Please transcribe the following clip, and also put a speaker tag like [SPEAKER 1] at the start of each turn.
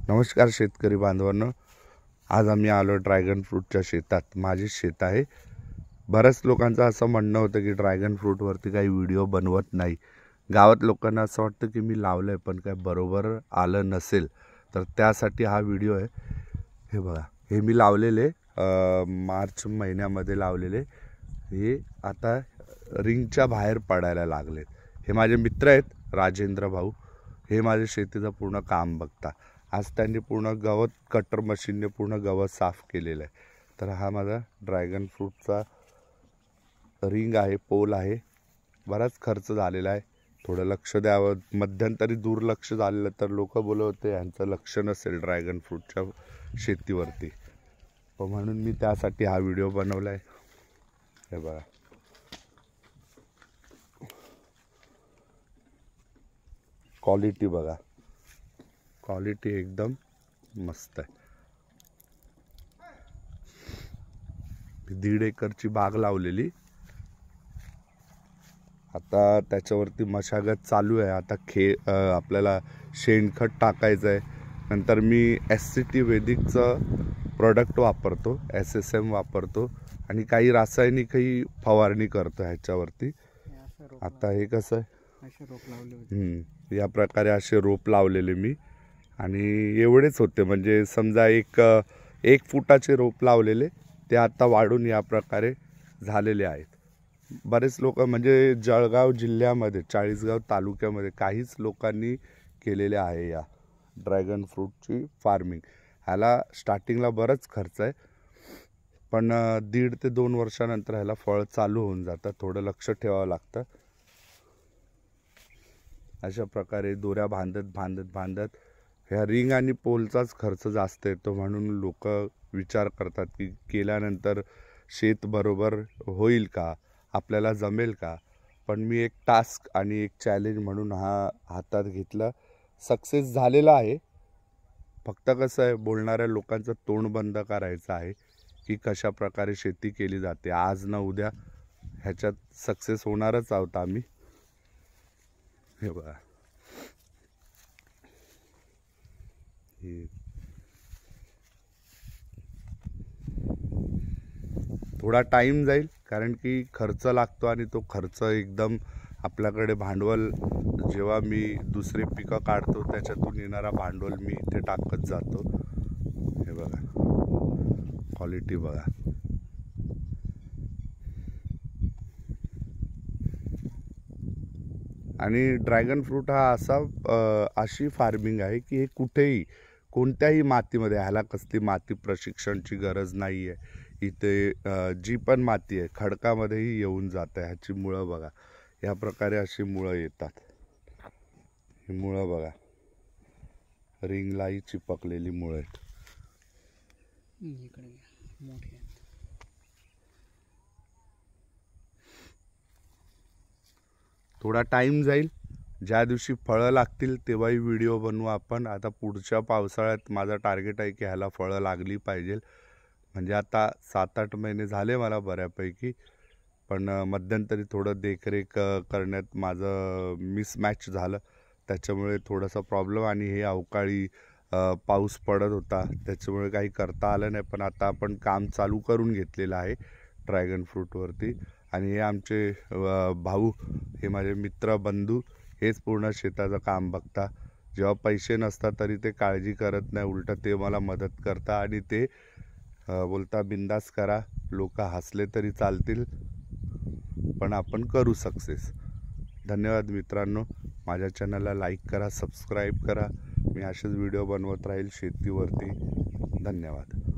[SPEAKER 1] नमस्कार शेतकरी बांधवांनो, आज आम्ही आलो ड्रॅगन फ्रूटच्या शेतात। माझे शेत आहे। बऱ्याच लोकांचं असं म्हणणं होतं की ड्रॅगन फ्रूटवरती काही व्हिडिओ बनवत नाही। गावात लोकांना असं वाटतं की मी लावलंय पण काय बरोबर आलं नसेल, तर त्यासाठी हा व्हिडिओ आहे। हे बघा, हे मी लावलेले मार्च महिन्यामध्ये लावलेले, हे आता रिंगच्या बाहेर पडायला लागलेत। हे माझे मित्र आहेत, राजेंद्र भाऊ। हे माझ्या शेतीचं पूर्ण काम बघता। आज त्यांनी पूर्ण गवत कटर मशीनने पूर्ण गवत साफ केलेलं आहे। तर हा माझा ड्रॅगन फ्रूटचा रिंग आहे, पोल आहे। बराच खर्च झालेला आहे। थोडं लक्ष द्यावं, मध्यंतरी दुर्लक्ष झालेलं, तर लोक बोलत होते यांचं लक्ष नसेल ड्रॅगन फ्रूटच्या शेतीवरती, पण म्हणून मी त्यासाठी हा व्हिडिओ बनवला आहे। हे बघा, क्वालिटी बघा, क्वालिटी एकदम मस्त आहे। 1.5 एकरची बाग लावलेली, आता त्याच्यावरती मशागत चालू आहे। आता आपल्याला शेणखत टाकायचं आहे। नंतर मी SCT वैदिकचं प्रोडक्ट वापरतो, SSM वापरतो आणि काही रासायनिकही फवारणी करतो ह्याच्यावरती। आता हे कसं आहे, या प्रकारे असे रोप लावलेले मी, आणि एवढेच होते। म्हणजे समजा एक फुटाचे रोप लावलेले, ते आता वाढून या प्रकारे झालेले आहेत। बरेच लोक म्हणजे जळगाव जिल्ह्यामध्ये, चाळीसगाव तालुक्यामध्ये काहीच लोकांनी केलेले आहे या ड्रॅगन फ्रूटची फार्मिंग। ह्याला स्टार्टिंगला बरंच खर्च आहे, पण 1.5 ते 2 वर्षानंतर ह्याला फळ चालू होऊन जातं। थोडं लक्ष ठेवावं लागतं। अशा प्रकारे दोऱ्या बांधत ह्या रिंग आणि पोलचाच खर्च जास्त येतो, म्हणून लोक विचार करतात की केल्यानंतर शेत बरोबर होईल का, आपल्याला जमेल का। पण मी एक टास्क आणि एक चॅलेंज म्हणून हा हातात घेतला, सक्सेस झालेला आहे। फक्त कसं आहे, बोलणाऱ्या लोकांचं तोंड बंद करायचं आहे की कशा प्रकारे शेती केली जाते। आज ना उद्या ह्याच्यात सक्सेस होणारच आहोत आम्ही। हे बघा, थोडा टाइम जाईल, कारण की खर्च लागतो आणि तो खर्च एकदम आपल्याकडे भांडवल, जेव्हा मी दुसरे पिकं काढतो त्याच्यातून येणारा भांडवल मी इथे टाकत जातो। हे बघा, क्वालिटी बघा। आणि ड्रॅगन फ्रूट हा अशी फार्मिंग आहे की हे कुठेही कोणत्याही मातीमध्ये, ह्याला कसली माती प्रशिक्षणची गरज नाही आहे। इथे जी पण माती आहे खडकामध्येही येऊन जाते। ह्याची मुळं बघा, या प्रकारे अशी मुळं येतात। ही मुळं बघा, रिंगलाही चिपकलेली मुळं आहेत। थोडा टाइम जाईल, ज्या दिवशी फळं लागतील तेव्हाही व्हिडिओ बनवू आपण। आता पुढच्या पावसाळ्यात माझा टार्गेट आहे की ह्याला फळं लागली पाहिजे। म्हणजे आता 7-8 महिने झाले मला बऱ्यापैकी, पण मध्यंतरी थोडं देखरेख करण्यात माझं मिसमॅच झालं, त्याच्यामुळे थोडासा प्रॉब्लेम, आणि हे अवकाळी पाऊस पडत होता त्याच्यामुळे काही करता आलं नाही। पण आता आपण काम चालू करून घेतलेलं आहे ड्रॅगन फ्रूटवरती। आणि हे आमचे भाऊ, हे माझे मित्र बंधू, हेच पूर्ण शेताचं काम बघता। जेव्हा पैसे नसतात तरी ते काळजी करत नाही, उलटं ते मला मदत करता आणि ते बोलता बिंदास करा, लोक हसले तरी चालतील, पण आपण करू सक्सेस। धन्यवाद मित्रांनो, माझ्या चॅनलला लाईक करा, सबस्क्राईब करा। मी असेच व्हिडिओ बनवत राहील शेतीवरती। धन्यवाद।